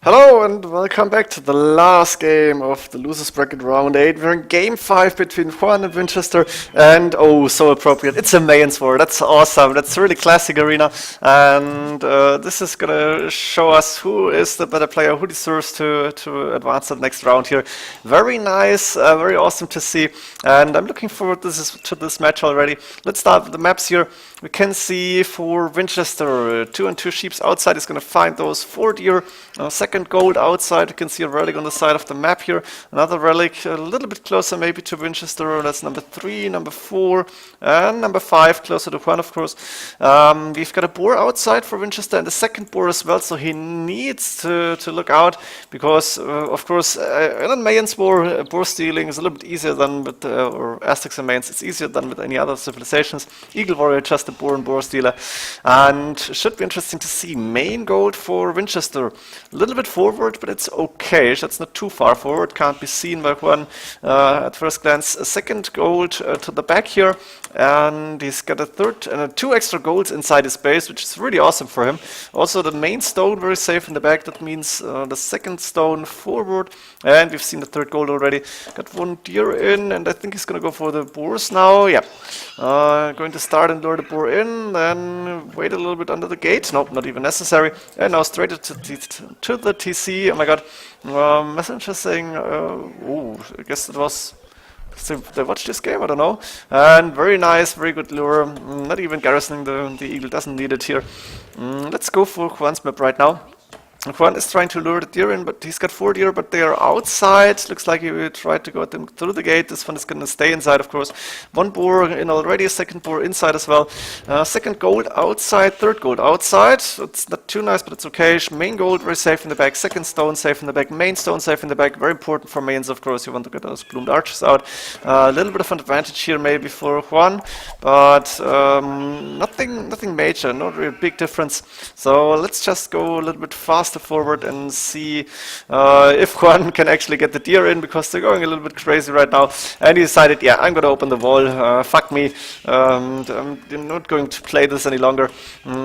Hello and welcome back to the last game of the Losers Bracket Round 8. We're in Game 5 between Juan and Vinchester, and oh, so appropriate, it's a Mayans war. That's awesome, that's a really classic arena, and this is gonna show us who is the better player, who deserves to advance to the next round here. Very nice, very awesome to see, and I'm looking forward to this match already. Let's start with the maps here. We can see for Vinchester, 2 and 2 sheeps outside is gonna find those 4 deer. Second gold outside, you can see a relic on the side of the map here. Another relic a little bit closer maybe to Vinchester, that's number 3, number 4, and number 5 closer to Juan, of course. We've got a boar outside for Vinchester and the second boar as well, so he needs to look out because, of course, in a Mayans war, boar stealing is a little bit easier than with, or Aztecs and Mayans, it's easier than with any other civilizations. Eagle warrior, just a boar and boar stealer, and should be interesting to see. Main gold for Vinchester, a little bit forward, but it's okay. That's not too far forward. Can't be seen by Juan at first glance. A second gold to the back here, and he's got a third and 2 extra golds inside his base, which is really awesome for him. Also, the main stone very safe in the back. That means the second stone forward, and we've seen the third gold already. Got 1 deer in, and I think he's gonna go for the boars now. Yeah, going to start and lure the boar in, then wait a little bit under the gate. Nope, not even necessary. And now straight to the TC. Oh my god. Messenger saying, oh, I guess it was. They watched this game, I don't know. And very nice, very good lure. Not even garrisoning the eagle, doesn't need it here. Let's go for Juan's map right now. Juan is trying to lure the deer in, but he's got 4 deer, but they are outside. Looks like he will try to go them through the gate. This one is going to stay inside, of course. 1 boar in already, a second boar inside as well. Second gold outside, third gold outside. It's not too nice, but it's okay. Main gold very safe in the back, second stone safe in the back, main stone safe in the back. Very important for mains, of course. You want to get those bloomed archers out. A little bit of an advantage here maybe for Juan, but nothing major, not really big difference. So let's just go a little bit faster forward and see if Juan can actually get the deer in, because they're going a little bit crazy right now. And he decided, yeah, I'm going to open the wall. Fuck me. I'm not going to play this any longer.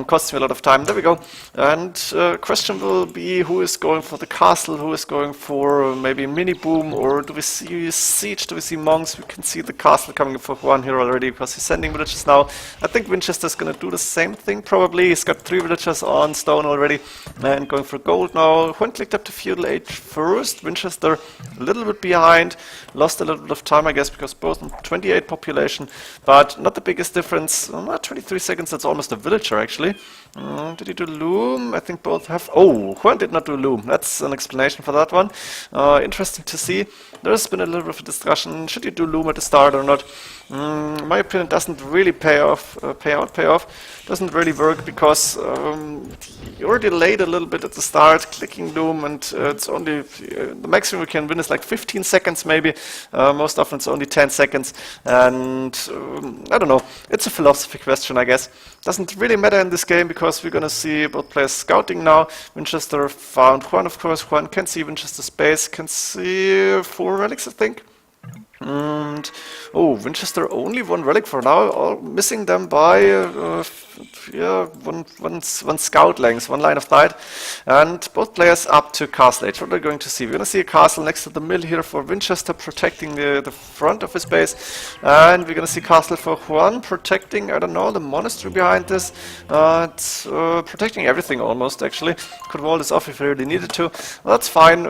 Costs me a lot of time. There we go. And question will be, who is going for the castle? Who is going for maybe mini boom? Or do we see siege? Do we see monks? We can see the castle coming for Juan here already, because he's sending villagers now. I think Vinchester's going to do the same thing probably. He's got 3 villagers on stone already and going for gold now. Juan clicked up to feudal age first. Vinchester a little bit behind. Lost a little bit of time, I guess, because both on 28 population, but not the biggest difference. 23 seconds, that's almost a villager actually. Did he do loom? I think both have. Oh, Juan did not do loom. That's an explanation for that one. Interesting to see. There's been a little bit of a discussion. Should you do loom at the start or not? In my opinion, doesn't really pay off. Doesn't really work, because you're delayed a little bit at the start, clicking loom, and it's only the maximum you can win is like 15 seconds maybe. Most often it's only 10 seconds, and I don't know. It's a philosophy question, I guess. Doesn't really matter in this game, because we're gonna see both players scouting now. Vinchester found Juan, of course. Juan can see Vinchester's base, can see 4 relics, I think. And oh, Vinchester only 1 relic for now, all missing them by one scout length, 1 line of sight, and both players up to castle age. What are we going to see? We're going to see a castle next to the mill here for Vinchester, protecting the front of his base, and we're going to see castle for Juan, protecting, I don't know, the monastery behind this. It's protecting everything almost, actually. Could wall this off if he really needed to. Well, that's fine.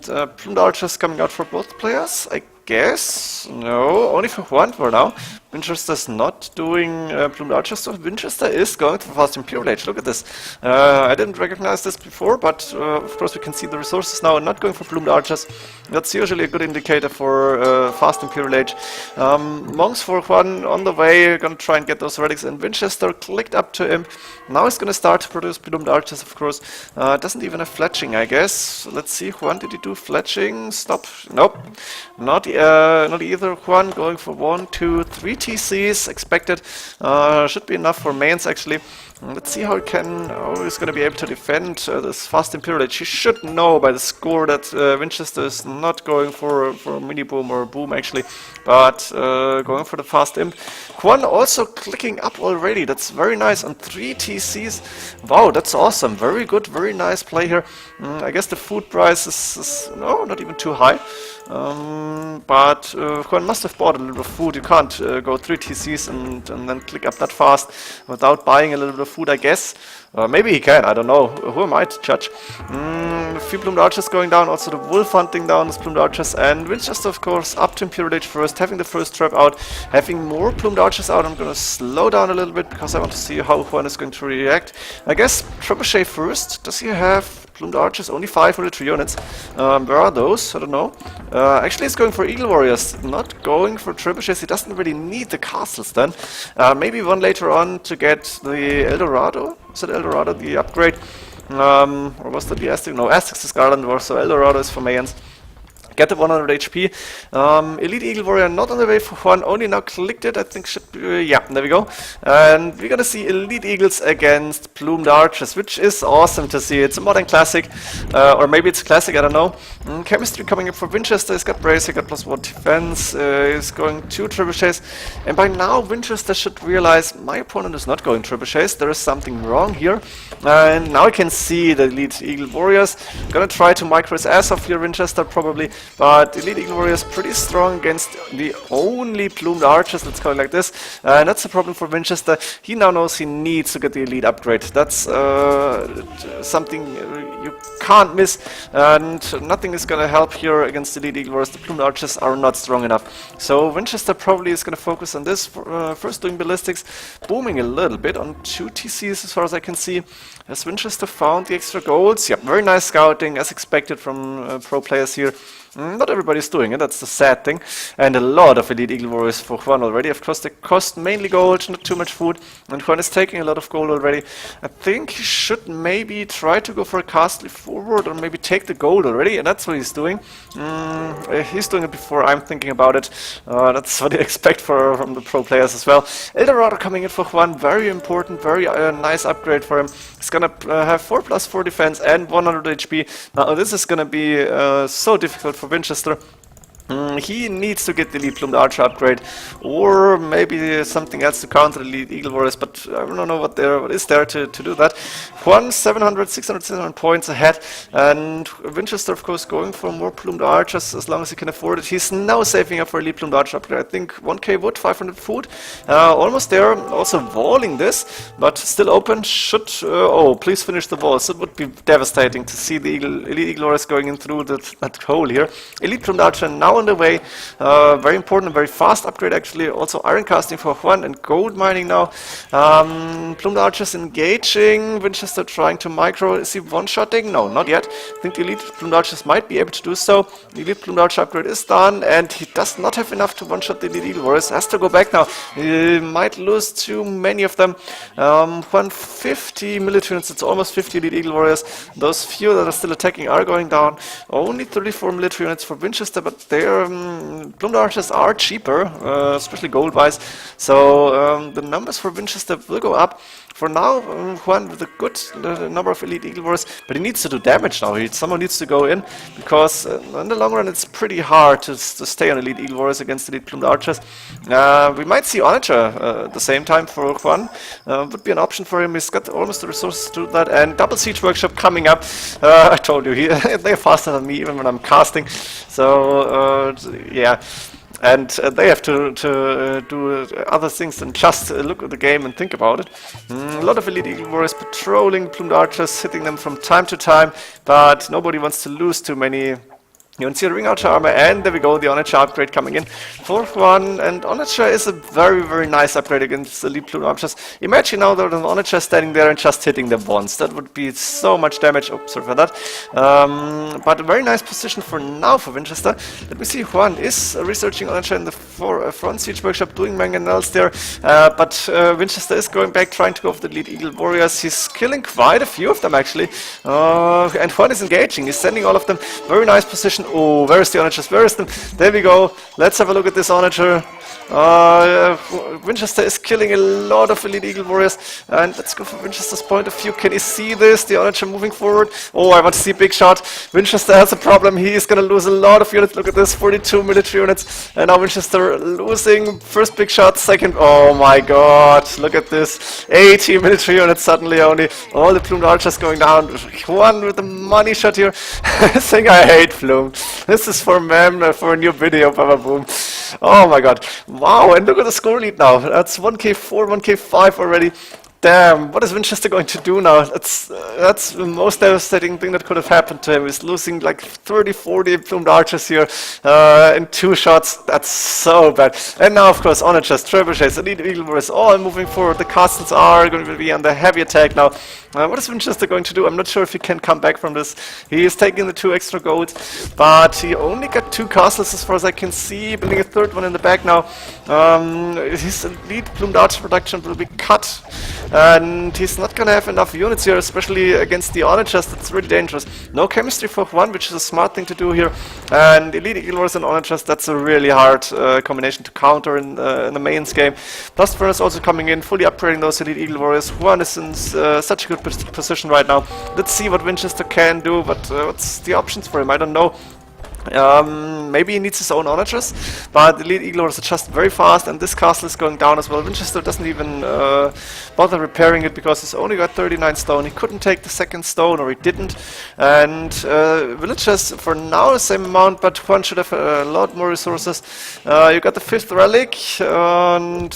Plumed archers coming out for both players, I guess. No, only for Juan for now. Vinchester's not doing plumed archers, so Vinchester is going for fast imperial age. Look at this. I didn't recognize this before, but of course we can see the resources now and not going for plumed archers. That's usually a good indicator for fast imperial age. Monks for Juan on the way, gonna try and get those relics, and Vinchester clicked up to him. Now he's gonna start to produce plumed archers, of course. Doesn't even have fletching, I guess. Let's see, Juan, did he do fletching? Stop. Nope. Not either. Juan going for 1, 2, 3 TCs expected. Should be enough for Mayans actually. Let's see how he's going to be able to defend this fast Imperial Age. He should know by the score that Vinchester is not going for a mini boom or a boom actually, but going for the fast imp. Juan also clicking up already. That's very nice on 3 TCs. Wow, that's awesome. Very good, very nice play here. I guess the food price is no, not even too high. But Juan must have bought a little bit of food. You can't go 3 TCs and then click up that fast without buying a little bit of food, I guess. Maybe he can, I don't know. Who am I to judge? A few plumed archers going down, also the wolf hunting down his plumed archers, and Vinchester, of course, up to Imperial Age first, having the first trap out, having more plumed archers out. I'm gonna slow down a little bit because I want to see how Juan is going to react. I guess Trebuchet first. Does he have plumed archers? Only 5 military units. Where are those? I don't know. Actually, he's going for Eagle Warriors, not going for Trebuchets. He doesn't really need the castles then. Maybe one later on to get the Eldorado. Is it Eldorado, the upgrade? Or was that the Aztec? No, Aztecs is Garland War, so Eldorado is for Mayans. Get the 100 HP. Elite Eagle Warrior not on the way for Juan, only now clicked it, I think should be, yeah, there we go. And we're gonna see Elite Eagles against Plumed Archers, which is awesome to see. It's a modern classic, or maybe it's a classic, I don't know. Chemistry coming up for Vinchester, he's got Brace, he got +1 defense, he's going 2 trebuchets. And by now Vinchester should realize my opponent is not going trebuchets, there is something wrong here. And now I can see the Elite Eagle Warriors. Gonna try to micro his ass off here, Vinchester, probably. But Elite Eagle Warrior is pretty strong against the only plumed archers, let's call it like this. And that's a problem for Vinchester. He now knows he needs to get the elite upgrade. That's something you can't miss. And nothing is going to help here against the Elite Eagle Warriors. The plumed archers are not strong enough. So Vinchester probably is going to focus on this. First doing ballistics, booming a little bit on 2 TCs as far as I can see. Has Vinchester found the extra golds? Yeah, very nice scouting as expected from pro players here. Not everybody's doing it, that's the sad thing. And a lot of Elite Eagle Warriors for Juan already. Of course, they cost mainly gold, not too much food. And Juan is taking a lot of gold already. I think he should maybe try to go for a castle forward or maybe take the gold already. And that's what he's doing. He's doing it before I'm thinking about it. That's what I expect from the pro players as well. Eldorado coming in for Juan, very important, very nice upgrade for him. He's gonna have 4+4 defense and 100 HP. Now this is gonna be so difficult for Vinchester. He needs to get the Elite Plumed Archer upgrade, or maybe something else to counter the Elite Eagle Warriors, but I don't know what is there to do that. Juan 700, 600, 700 points ahead, and Vinchester, of course, going for more Plumed Archers as long as he can afford it. He's now saving up for Elite Plumed Archer upgrade. I think 1k wood, 500 food, almost there. Also walling this, but still open. Should oh, please finish the walls. It would be devastating to see the Elite Eagle Warriors going in through that hole here. Elite Plumed Archer now on the way. Very important, very fast upgrade actually. Also iron casting for Juan and gold mining now. Plumed Archers engaging. Vinchester trying to micro. Is he one-shotting? No, not yet. I think the Elite Plumed Archers might be able to do so. The Elite Plumed Archer upgrade is done, and he does not have enough to one-shot the Elite Eagle Warriors. Has to go back now. He might lose too many of them. 150 military units. It's almost 50 Elite Eagle Warriors. Those few that are still attacking are going down. Only 34 military units for Vinchester, but their plumed archers are cheaper, especially gold-wise. So the numbers for Vinchester will go up. For now, Juan with a good number of Elite Eagle Warriors, but he needs to do damage now. Someone needs to go in, because in the long run it's pretty hard to stay on Elite Eagle Warriors against Elite Plumed Archers. We might see Onager at the same time for Juan. Would be an option for him. He's got almost the resources to do that. And Double Siege Workshop coming up. I told you, they're faster than me even when I'm casting. So, yeah. And they have to do other things than just look at the game and think about it. A lot of Elite Eagle Warriors patrolling Plumed Archers, hitting them from time to time, but nobody wants to lose too many. You can see the Ring Archer armor, and there we go, the Onager upgrade coming in. Fourth one, and Onager is a very, very nice upgrade against the Elite Plumed Archers. Imagine now that an Onager standing there and just hitting them once. That would be so much damage. Oh, sorry for that. But a very nice position for now for Vinchester. Let me see, Juan is researching Onager in the front siege workshop, doing mangonels there. But Vinchester is going back, trying to go for the Elite Eagle Warriors. He's killing quite a few of them, actually. And Juan is engaging. He's sending all of them. Very nice position. Oh, where is the Onagers? Where is them? There we go. Let's have a look at this Onager. Vinchester is killing a lot of Elite Eagle Warriors, and let's go from Vinchester's point of view. Can you see this? The Onager moving forward. Oh, I want to see big shot. Vinchester has a problem. He is going to lose a lot of units. Look at this, 42 military units, and now Vinchester losing first big shot, second. Oh my god, look at this. 80 military units suddenly only. All the plumed archers going down. Juan with the money shot here. Saying I hate Plume. This is for mem, for a new video, baba boom. Oh my god. Wow, and look at the score lead now. That's 1k4, 1k5 already. Damn, what is Vinchester going to do now? That's the most devastating thing that could have happened to him. He's losing like 30, 40 plumed archers here in 2 shots. That's so bad. And now, of course, Onagers, Trebuchets, Elite Eagle Warriors, all moving forward. The castles are going to be under heavy attack now. What is Vinchester going to do? I'm not sure if he can come back from this. He is taking the 2 extra golds, but he only got 2 castles as far as I can see. Building a 3rd one in the back now. His elite plumed archer production will be cut, and he's not gonna have enough units here, especially against the Onagers. That's really dangerous. No chemistry for Juan, which is a smart thing to do here. And Elite Eagle Warriors and Onagers, that's a really hard combination to counter in the Mayans game. Plus Furnace also coming in, fully upgrading those Elite Eagle Warriors. Juan is in such a good position right now. Let's see what Vinchester can do, but what's the options for him? I don't know. Maybe he needs his own Onagers, but the Elite Eagle Warriors are just very fast, and this castle is going down as well. Vinchester doesn't even bother repairing it because he's only got 39 stone. He couldn't take the 2nd stone, or he didn't. And villagers for now the same amount, but Juan should have a lot more resources. You got the 5th relic, and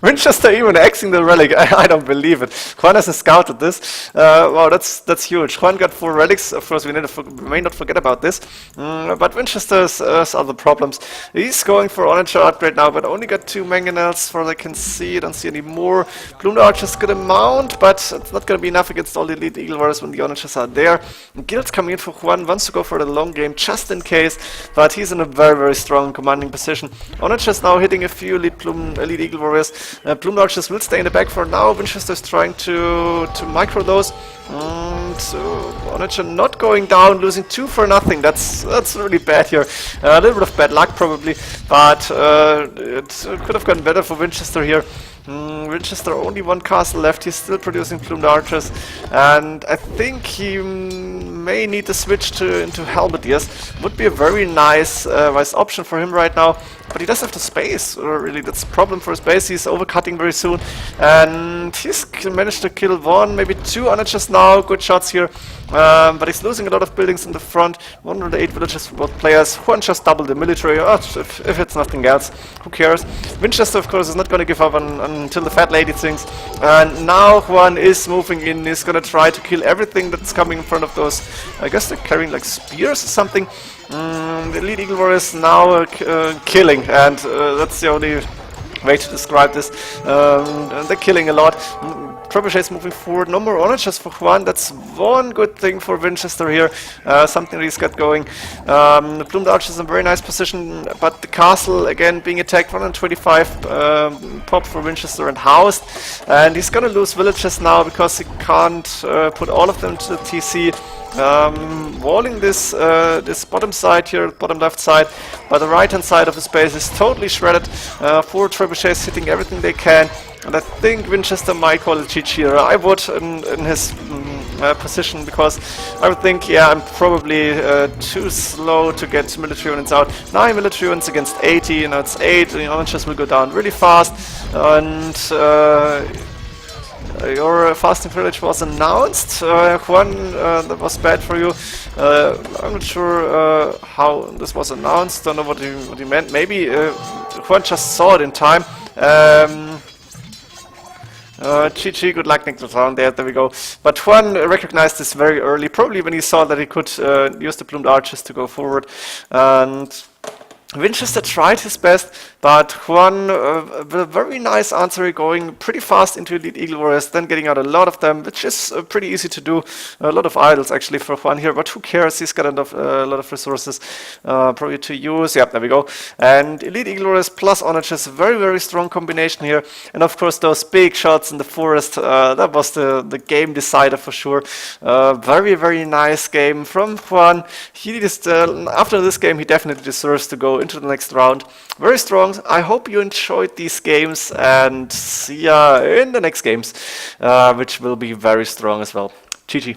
Vinchester even axing the relic. I don't believe it. Juan hasn't scouted this. Wow, that's huge. Juan got 4 relics. Of course, we may not forget about this, but Vinchester has other problems. He's going for Onager upgrade now, but only got 2 mangonels for I can see. Don't see any more. Plumed Archer's gonna mount, but it's not gonna be enough against all the Elite Eagle Warriors when the Onagers are there. Guild's coming in for Juan, wants to go for the long game just in case, but he's in a very, very strong commanding position. Onagers now hitting a few Elite Eagle Warriors. Plumed Archers will stay in the back for now. Vinchester is trying to micro those. Onager not going down, losing 2 for nothing. That's really bad here. A little bit of bad luck probably, but it could have gotten better for Vinchester here. Vinchester only 1 castle left. He's still producing plumed archers, and I think he may need to switch into halberdiers. Would be a very nice option for him right now. But he doesn't have the space, really. That's a problem for his base. He's overcutting very soon. And he's managed to kill 1, maybe 2 Onagers now. Good shots here. But he's losing a lot of buildings in the front. 108 villages for both players. Juan just doubled the military. If it's nothing else, who cares? Vinchester, of course, is not going to give up until the fat lady sings. And now Juan is moving in. He's going to try to kill everything that's coming in front of those. I guess they're carrying like spears or something. The Elite Eagle Warriors now killing, and that's the only way to describe this. They're killing a lot. Trebuchets moving forward. No more Onagers for Juan. That's one good thing for Vinchester here. Something that he's got going. The plumed archers in a very nice position, but the castle again being attacked. 125 pop for Vinchester and housed, and he's gonna lose villages now because he can't put all of them to the TC. Walling this bottom side here, bottom left side, but the right hand side of his base is totally shredded. 4 trebuchets hitting everything they can, and I think Vinchester might call it GG here. I would in his position, because I would think, yeah, I'm probably too slow to get military units out. 9 military units against 80, you know, it's 8, the Onagers will go down really fast, and your fasting village was announced. Juan, that was bad for you. I'm not sure how this was announced. Don't know what he meant. Maybe Juan just saw it in time. GG, good luck next round. There we go. But Juan recognized this very early, probably when he saw that he could use the plumed archers to go forward. And Vinchester tried his best, but Juan, with a very nice answer, going pretty fast into Elite Eagle Warriors, then getting out a lot of them, which is pretty easy to do. A lot of idols actually for Juan here, but who cares? He's got a lot of resources probably to use. Yep, there we go. And Elite Eagle Warriors plus Onagers, very, very strong combination here. And of course, those big shots in the forest, that was the game decider for sure. Very, very nice game from Juan. He just, after this game, he definitely deserves to go into the next round. Very strong. I hope you enjoyed these games, and see ya in the next games, which will be very strong as well. GG.